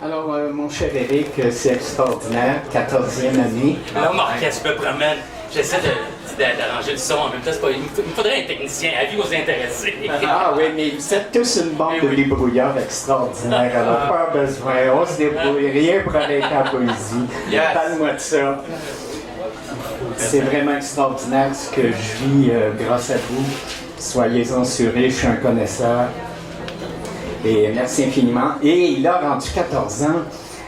Alors, mon cher Éric, c'est extraordinaire, 14e année. Là, mon orchestre me promène. J'essaie d'arranger le son en même temps. Il me faudrait un technicien, avis aux intéressés. Ah oui, mais vous êtes tous une bande de débrouillards extraordinaires, alors pas besoin, on se débrouille, rien pour arrêter la poésie. Yes. Parle-moi de ça. C'est vraiment extraordinaire ce que je vis grâce à vous. Soyez-en assurés, je suis un connaisseur. Et merci infiniment. Et il a rendu 14 ans.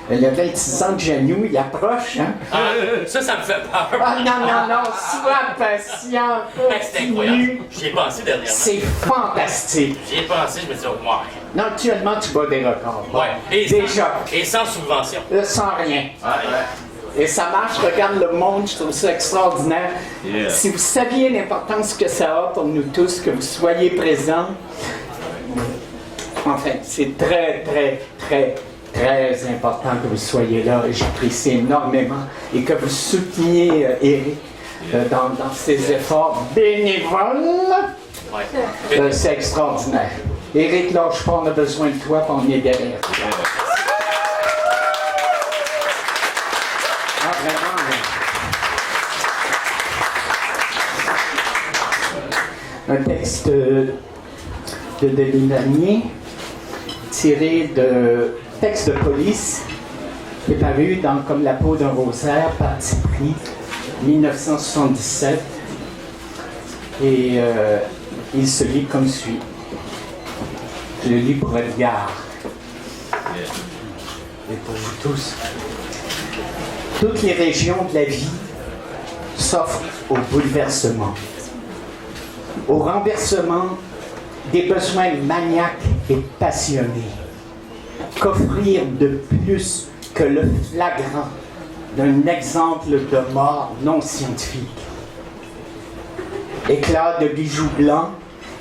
Le 26 ans de Janou, il approche, hein? Ah, ça me fait peur. Ah non, sois patient. C'est incroyable. J'y ai pensé dernièrement. C'est fantastique. J'y ai pensé, je me suis dit, ouais. Non, actuellement, tu bats des records. Ouais. Et déjà. Et sans subvention. Sans rien. Ouais. Et ça marche, regarde le monde, je trouve ça extraordinaire. Yeah. Si vous saviez l'importance que ça a pour nous tous, que vous soyez présents, enfin, c'est très important que vous soyez là et j'apprécie énormément et que vous souteniez Éric dans ses efforts bénévoles. Ouais. C'est extraordinaire. Éric, lâche pas, on a besoin de toi, puis on est derrière toi. Ah, vraiment. Un texte de Denis Lanier, tiré de texte de police, qui est paru dans Comme la peau d'un rosaire, parti pris, 1977. Et il se lit comme suit. Je le lis pour Edgar. Et pour vous tous. Toutes les régions de la vie s'offrent au bouleversement, au renversement des besoins maniaques et passionnés. Qu'offrir de plus que le flagrant d'un exemple de mort non scientifique? Éclat de bijoux blancs,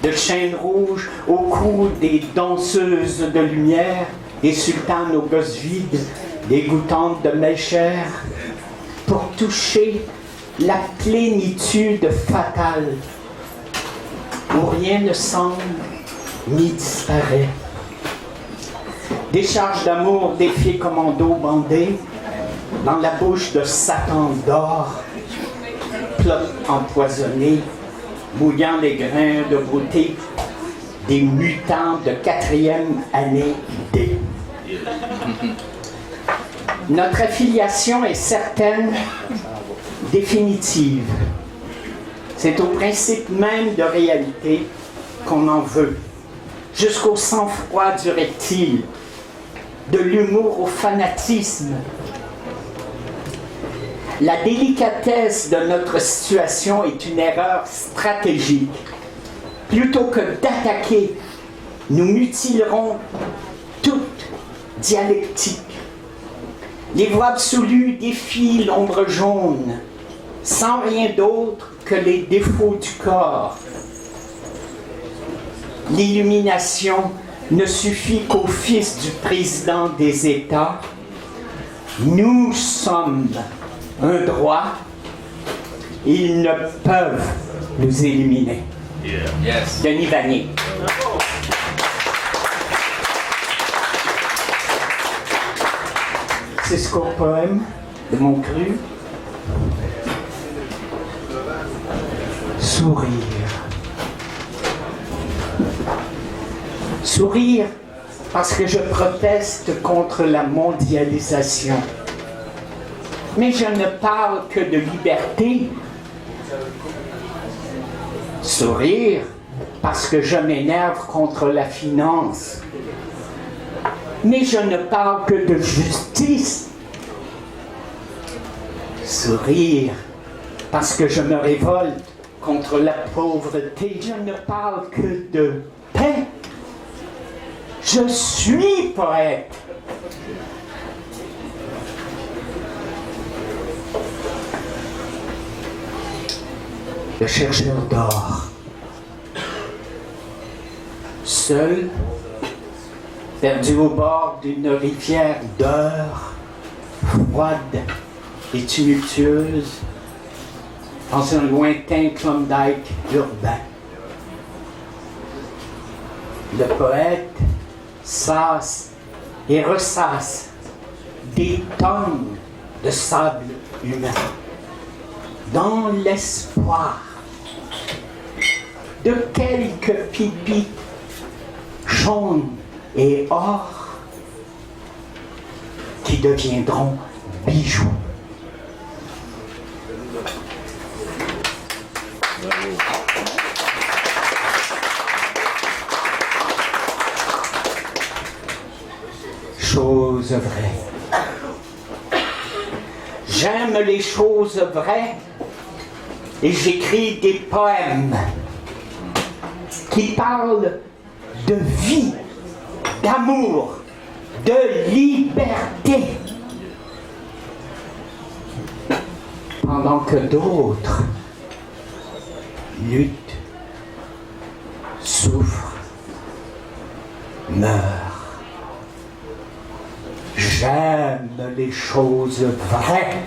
de chaînes rouges au cou des danseuses de lumière, des sultanes aux gosses vides, des goûtantes de Melcher, pour toucher la plénitude fatale où rien ne semble ni disparaît. Des charges d'amour défiées commando bandées dans la bouche de Satan d'or, plot empoisonné, mouillant les grains de beauté des mutants de 4e année D. Notre affiliation est certaine, définitive. C'est au principe même de réalité qu'on en veut, jusqu'au sang-froid du reptile, de l'humour au fanatisme. La délicatesse de notre situation est une erreur stratégique. Plutôt que d'attaquer, nous mutilerons toute dialectique. Les voix absolues défient l'ombre jaune, sans rien d'autre que les défauts du corps. L'illumination ne suffit qu'au fils du président des États. Nous sommes un droit. Ils ne peuvent nous éliminer. Yeah. Yes. Denis Vanier. C'est ce qu'au poème de mon cru. Sourire. Sourire parce que je proteste contre la mondialisation. Mais je ne parle que de liberté. Sourire parce que je m'énerve contre la finance. Mais je ne parle que de justice. Sourire parce que je me révolte contre la pauvreté. Je ne parle que de paix. Je suis poète. Le chercheur d'or. Seul, perdu au bord d'une rivière d'heures, froide et tumultueuse, dans un lointain Klondike urbain. Le poète sasse et ressasse des tonnes de sable humain, dans l'espoir de quelques pipis jaunes et or qui deviendront bijoux. Choses vraies. J'aime les choses vraies et j'écris des poèmes qui parlent de vie, d'amour, de liberté. Pendant que d'autres luttent, souffrent, meurent. J'aime les choses vraies,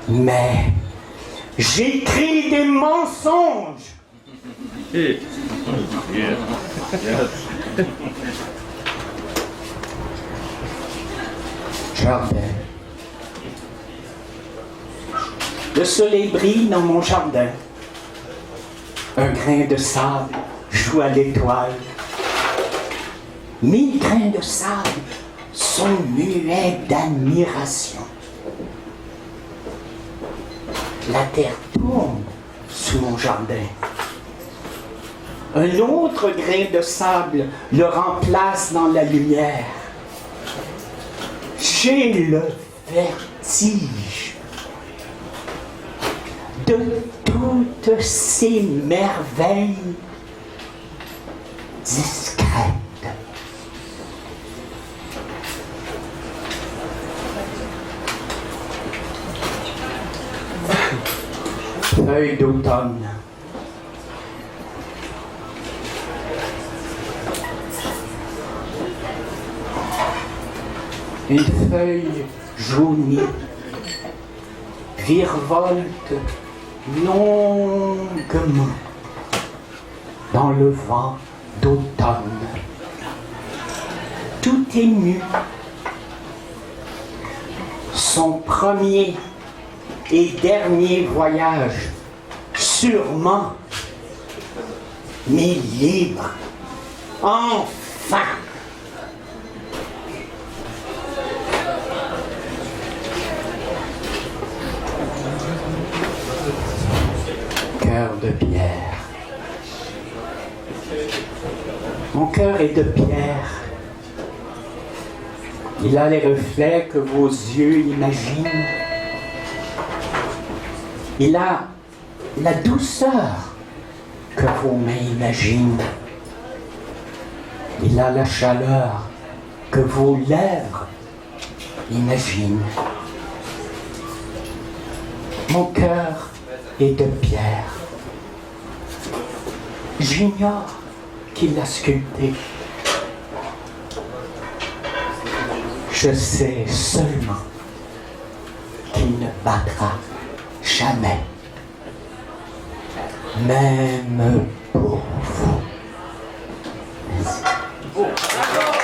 mais j'écris des mensonges. Jardin. Le soleil brille dans mon jardin. Un grain de sable joue à l'étoile. 1000 grains de sable sont muets d'admiration. La terre tourne sous mon jardin. Un autre grain de sable le remplace dans la lumière. J'ai le vertige de toutes ces merveilles discrètes. Feuilles d'automne. Une feuille jaunie virevolte longuement dans le vent d'automne. Tout est nu. Son premier et dernier voyage, sûrement, mais libre. Enfin! Cœur de pierre. Mon cœur est de pierre. Il a les reflets que vos yeux imaginent. Il a la douceur que vos mains imaginent. Il a la chaleur que vos lèvres imaginent. Mon cœur est de pierre. J'ignore qui l'a sculpté. Je sais seulement qu'il ne battra jamais, même pour vous. Merci.